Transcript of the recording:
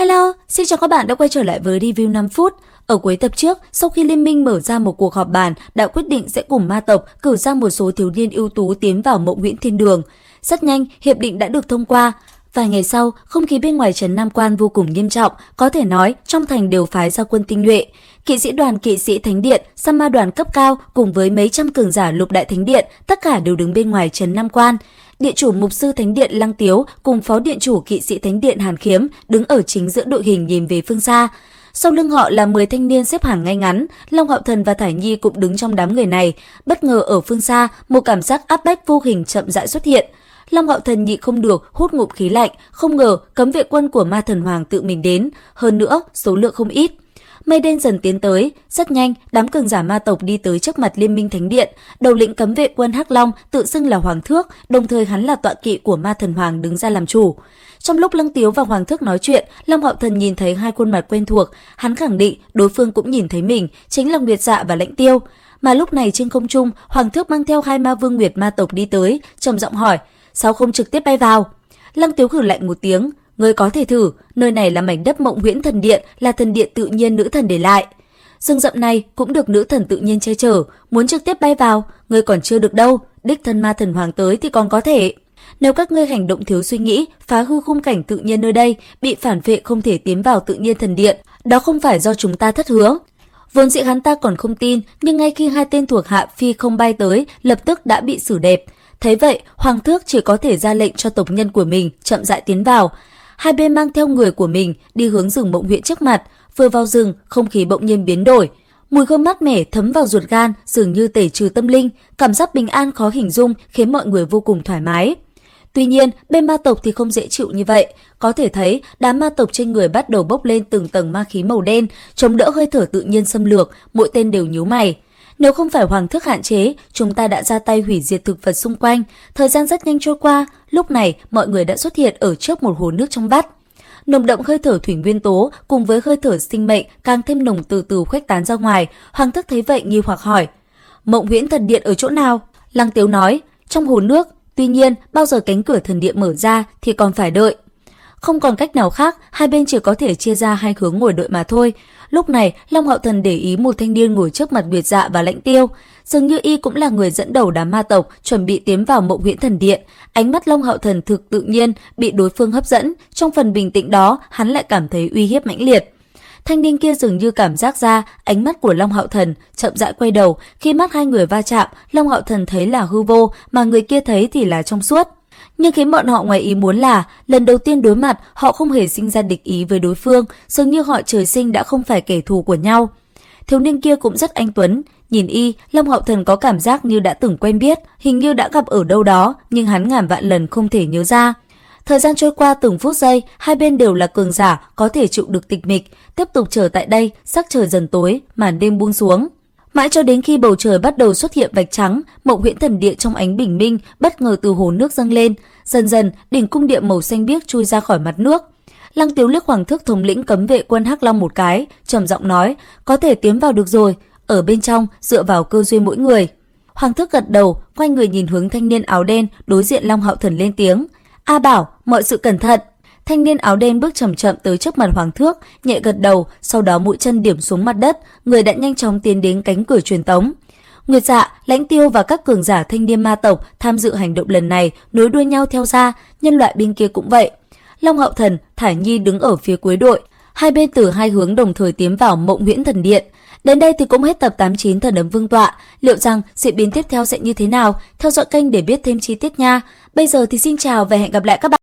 Hello, xin chào các bạn đã quay trở lại với review 5 phút. Ở cuối tập trước, sau khi Liên minh mở ra một cuộc họp bàn đã quyết định sẽ cùng ma tộc cử ra một số thiếu niên ưu tú tiến vào Mộng Huyễn Thiên Đường. Rất nhanh, hiệp định đã được thông qua. Vài ngày sau, không khí bên ngoài trấn Nam Quan vô cùng nghiêm trọng, có thể nói trong thành đều phái ra quân tinh nhuệ. Kỵ sĩ đoàn Kỵ sĩ Thánh Điện, sa ma đoàn cấp cao cùng với mấy trăm cường giả Lục Đại Thánh Điện, tất cả đều đứng bên ngoài trấn Nam Quan. Điện chủ Mục sư Thánh Điện Lăng Tiếu cùng phó điện chủ Kỵ sĩ Thánh Điện Hàn Khiếm đứng ở chính giữa đội hình nhìn về phương xa. Sau lưng họ là 10 thanh niên xếp hàng ngay ngắn, Long Hạo Thần và Thải Nhi cũng đứng trong đám người này. Bất ngờ ở phương xa, một cảm giác áp bách vô hình chậm rãi xuất hiện. Long Hạo Thần nhịn không được hút ngụm khí lạnh, không ngờ cấm vệ quân của Ma Thần Hoàng tự mình đến, hơn nữa số lượng không ít. Mây đen dần tiến tới, rất nhanh, đám cường giả ma tộc đi tới trước mặt Liên minh Thánh Điện, đầu lĩnh cấm vệ quân Hắc Long tự xưng là Hoàng Thước, đồng thời hắn là tọa kỵ của Ma Thần Hoàng đứng ra làm chủ. Trong lúc Lăng Tiếu và Hoàng Thước nói chuyện, Long Hạo Thần nhìn thấy hai khuôn mặt quen thuộc, hắn khẳng định đối phương cũng nhìn thấy mình, chính là Nguyệt Dạ và Lãnh Tiêu. Mà lúc này trên không trung, Hoàng Thước mang theo hai ma vương Nguyệt ma tộc đi tới, trầm giọng hỏi: "Sao không trực tiếp bay vào?" Lăng Tiếu hừ lạnh một tiếng: "Ngươi có thể thử, nơi này là mảnh đất Mộng Huyễn Thần Điện, là thần điện tự nhiên nữ thần để lại. Rừng rậm này cũng được nữ thần tự nhiên che chở, muốn trực tiếp bay vào, ngươi còn chưa được đâu, đích thân Ma Thần Hoàng tới thì còn có thể. Nếu các ngươi hành động thiếu suy nghĩ, phá hư khung cảnh tự nhiên nơi đây, bị phản vệ không thể tiến vào tự nhiên thần điện, đó không phải do chúng ta thất hứa." Vốn dĩ hắn ta còn không tin, nhưng ngay khi hai tên thuộc hạ phi không bay tới, lập tức đã bị xử đẹp. Thấy vậy, Hoàng Thước chỉ có thể ra lệnh cho tộc nhân của mình chậm rãi tiến vào. Hai bên mang theo người của mình đi hướng rừng Mộng Huyễn trước mặt. Vừa vào rừng, không khí bỗng nhiên biến đổi. Mùi thơm mát mẻ thấm vào ruột gan, dường như tẩy trừ tâm linh, cảm giác bình an khó hình dung khiến mọi người vô cùng thoải mái. Tuy nhiên, bên ma tộc thì không dễ chịu như vậy. Có thể thấy, đám ma tộc trên người bắt đầu bốc lên từng tầng ma khí màu đen, chống đỡ hơi thở tự nhiên xâm lược, mỗi tên đều nhíu mày. Nếu không phải Hoàng Thước hạn chế, chúng ta đã ra tay hủy diệt thực vật xung quanh. Thời gian rất nhanh trôi qua, lúc này mọi người đã xuất hiện ở trước một hồ nước trong vắt. Nồng đậm hơi thở thủy nguyên tố cùng với hơi thở sinh mệnh càng thêm nồng từ từ khuếch tán ra ngoài. Hoàng Thước thấy vậy nghi hoặc hỏi: "Mộng Huyễn Thần Điện ở chỗ nào?" Lăng Tiếu nói: "Trong hồ nước. Tuy nhiên, bao giờ cánh cửa thần điện mở ra thì còn phải đợi." Không còn cách nào khác, hai bên chỉ có thể chia ra hai hướng ngồi đợi mà thôi. Lúc này, Long Hạo Thần để ý một thanh niên ngồi trước mặt Nguyệt Dạ và Lãnh Tiêu. Dường như y cũng là người dẫn đầu đám ma tộc chuẩn bị tiến vào Mộng Huyễn Thần Điện. Ánh mắt Long Hạo Thần thực tự nhiên bị đối phương hấp dẫn, trong phần bình tĩnh đó, hắn lại cảm thấy uy hiếp mãnh liệt. Thanh niên kia dường như cảm giác ra ánh mắt của Long Hạo Thần, chậm rãi quay đầu, khi mắt hai người va chạm, Long Hạo Thần thấy là hư vô, mà người kia thấy thì là trong suốt. Nhưng khiến bọn họ ngoài ý muốn là, lần đầu tiên đối mặt, họ không hề sinh ra địch ý với đối phương, dường như họ trời sinh đã không phải kẻ thù của nhau. Thiếu niên kia cũng rất anh tuấn, nhìn y, Long Hạo Thần có cảm giác như đã từng quen biết, hình như đã gặp ở đâu đó, nhưng hắn ngàn vạn lần không thể nhớ ra. Thời gian trôi qua từng phút giây, hai bên đều là cường giả, có thể chịu được tịch mịch, tiếp tục chờ tại đây, sắc trời dần tối, màn đêm buông xuống. Mãi cho đến khi bầu trời bắt đầu xuất hiện vạch trắng, Mộng Huyễn Thần Điện trong ánh bình minh bất ngờ từ hồ nước dâng lên, dần dần đỉnh cung điện màu xanh biếc chui ra khỏi mặt nước. Lăng Tiếu liếc Hoàng Thước thống lĩnh cấm vệ quân Hắc Long một cái, trầm giọng nói: "Có thể tiến vào được rồi, ở bên trong dựa vào cơ duyên mỗi người." Hoàng Thước gật đầu, quay người nhìn hướng thanh niên áo đen đối diện Long Hạo Thần lên tiếng: "A Bảo, mọi sự cẩn thận." Thanh niên áo đen bước chậm chậm tới trước mặt Hoàng Thước, nhẹ gật đầu, sau đó mũi chân điểm xuống mặt đất, người đã nhanh chóng tiến đến cánh cửa truyền tống. Nguyệt Dạ, Lãnh Tiêu và các cường giả thanh niên ma tộc tham dự hành động lần này nối đuôi nhau theo ra, nhân loại bên kia cũng vậy. Long Hạo Thần, Thải Nhi đứng ở phía cuối đội, hai bên từ hai hướng đồng thời tiến vào Mộng Huyễn Thần Điện. Đến đây thì cũng hết tập 89 Thần Ấm Vương Tọa. Liệu rằng diễn biến tiếp theo sẽ như thế nào? Theo dõi kênh để biết thêm chi tiết nha. Bây giờ thì xin chào và hẹn gặp lại các bạn.